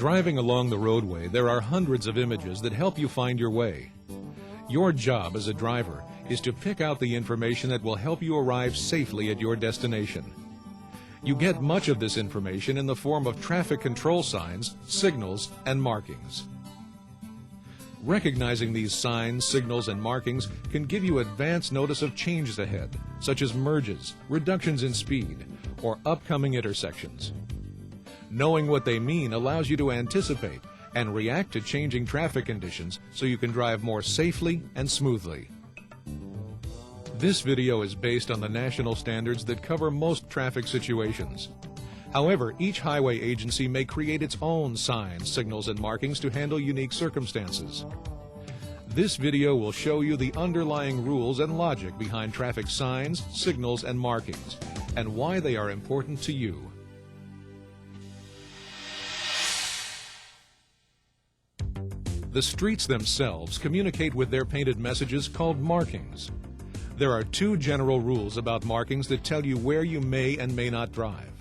Driving along the roadway, there are hundreds of images that help you find your way. Your job as a driver is to pick out the information that will help you arrive safely at your destination. You get much of this information in the form of traffic control signs, signals, and markings. Recognizing these signs, signals, and markings can give you advance notice of changes ahead, such as merges, reductions in speed, or upcoming intersections. Knowing what they mean allows you to anticipate and react to changing traffic conditions so you can drive more safely and smoothly. This video is based on the national standards that cover most traffic situations. However, each highway agency may create its own signs, signals, and markings to handle unique circumstances. This video will show you the underlying rules and logic behind traffic signs, signals, and markings, and why they are important to you. The streets themselves communicate with their painted messages called markings. There are two general rules about markings that tell you where you may and may not drive.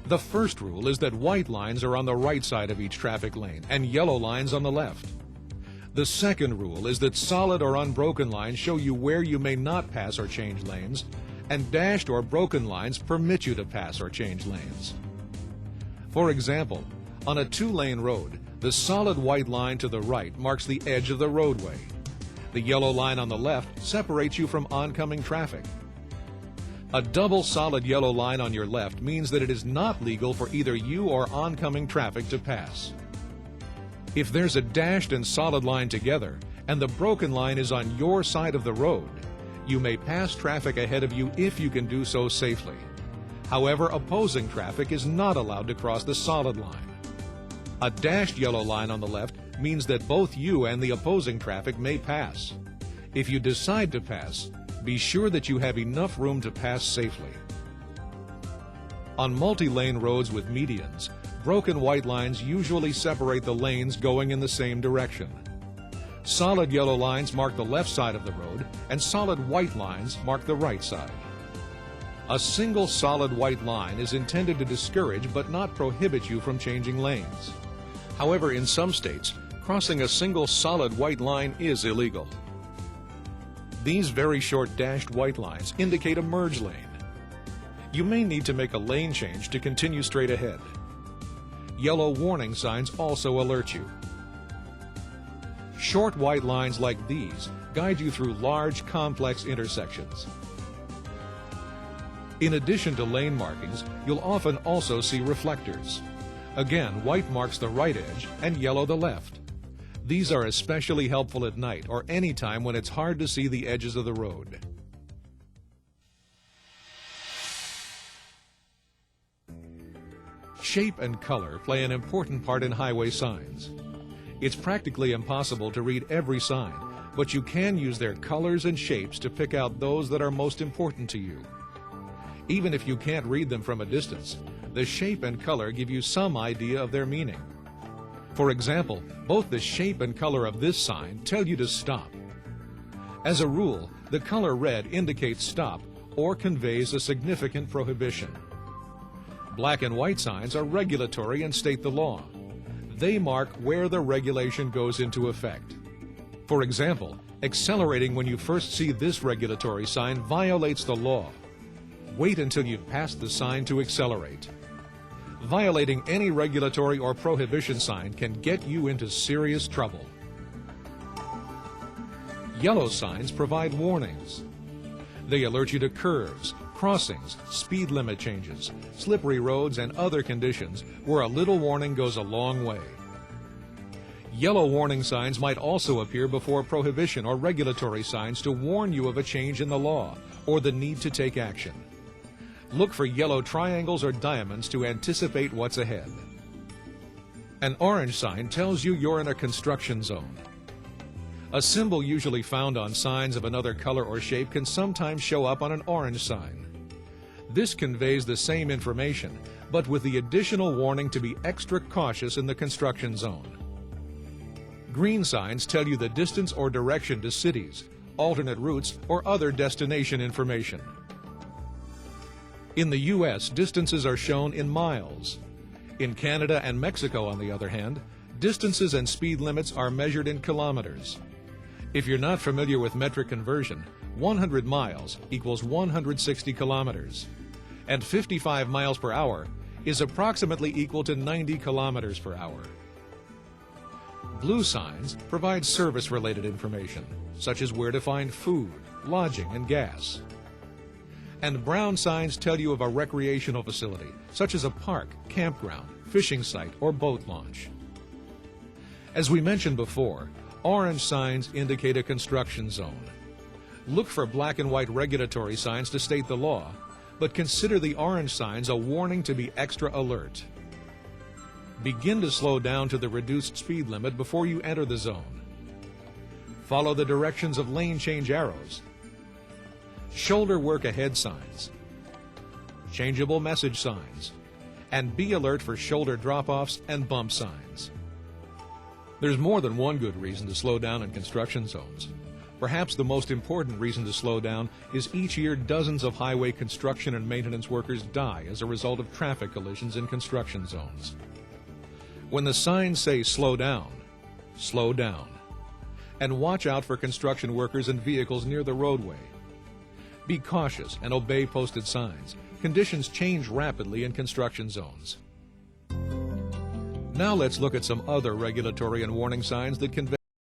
The first rule is that white lines are on the right side of each traffic lane and yellow lines on the left. The second rule is that solid or unbroken lines show you where you may not pass or change lanes, and dashed or broken lines permit you to pass or change lanes. For example, on a two-lane road, the solid white line to the right marks the edge of the roadway. The yellow line on the left separates you from oncoming traffic. A double solid yellow line on your left means that it is not legal for either you or oncoming traffic to pass. If there's a dashed and solid line together, and the broken line is on your side of the road, you may pass traffic ahead of you if you can do so safely. However, opposing traffic is not allowed to cross the solid line. A dashed yellow line on the left means that both you and the opposing traffic may pass. If you decide to pass, be sure that you have enough room to pass safely. On multi-lane roads with medians, broken white lines usually separate the lanes going in the same direction. Solid yellow lines mark the left side of the road, and solid white lines mark the right side. A single solid white line is intended to discourage but not prohibit you from changing lanes. However, in some states, crossing a single solid white line is illegal. These very short dashed white lines indicate a merge lane. You may need to make a lane change to continue straight ahead. Yellow warning signs also alert you. Short white lines like these guide you through large, complex intersections. In addition to lane markings, you'll often also see reflectors. Again, white marks the right edge and yellow the left. These are especially helpful at night or any time when it's hard to see the edges of the road. Shape and color play an important part in highway signs. It's practically impossible to read every sign, but you can use their colors and shapes to pick out those that are most important to you. Even if you can't read them from a distance, the shape and color give you some idea of their meaning. For example, both the shape and color of this sign tell you to stop. As a rule, the color red indicates stop or conveys a significant prohibition. Black and white signs are regulatory and state the law. They mark where the regulation goes into effect. For example, accelerating when you first see this regulatory sign violates the law. Wait until you've passed the sign to accelerate. Violating any regulatory or prohibition sign can get you into serious trouble. Yellow signs provide warnings. They alert you to curves, crossings, speed limit changes, slippery roads, and other conditions where a little warning goes a long way. Yellow warning signs might also appear before prohibition or regulatory signs to warn you of a change in the law or the need to take action. Look for yellow triangles or diamonds to anticipate what's ahead. An orange sign tells you you're in a construction zone. A symbol usually found on signs of another color or shape can sometimes show up on an orange sign. This conveys the same information, but with the additional warning to be extra cautious in the construction zone. Green signs tell you the distance or direction to cities, alternate routes, or other destination information. In the U.S., distances are shown in miles. In Canada and Mexico, on the other hand, distances and speed limits are measured in kilometers. If you're not familiar with metric conversion, 100 miles equals 160 kilometers, and 55 miles per hour is approximately equal to 90 kilometers per hour. Blue signs provide service-related information, such as where to find food, lodging, and gas. And brown signs tell you of a recreational facility, such as a park, campground, fishing site, or boat launch. As we mentioned before, orange signs indicate a construction zone. Look for black and white regulatory signs to state the law, but consider the orange signs a warning to be extra alert. Begin to slow down to the reduced speed limit before you enter the zone. Follow the directions of lane change arrows. Shoulder work ahead signs, changeable message signs, and be alert for shoulder drop-offs and bump signs. There's more than one good reason to slow down in construction zones. Perhaps the most important reason to slow down is each year dozens of highway construction and maintenance workers die as a result of traffic collisions in construction zones. When the signs say slow down, and watch out for construction workers and vehicles near the roadway. Be cautious and obey posted signs. Conditions change rapidly in construction zones. Now let's look at some other regulatory and warning signs that convey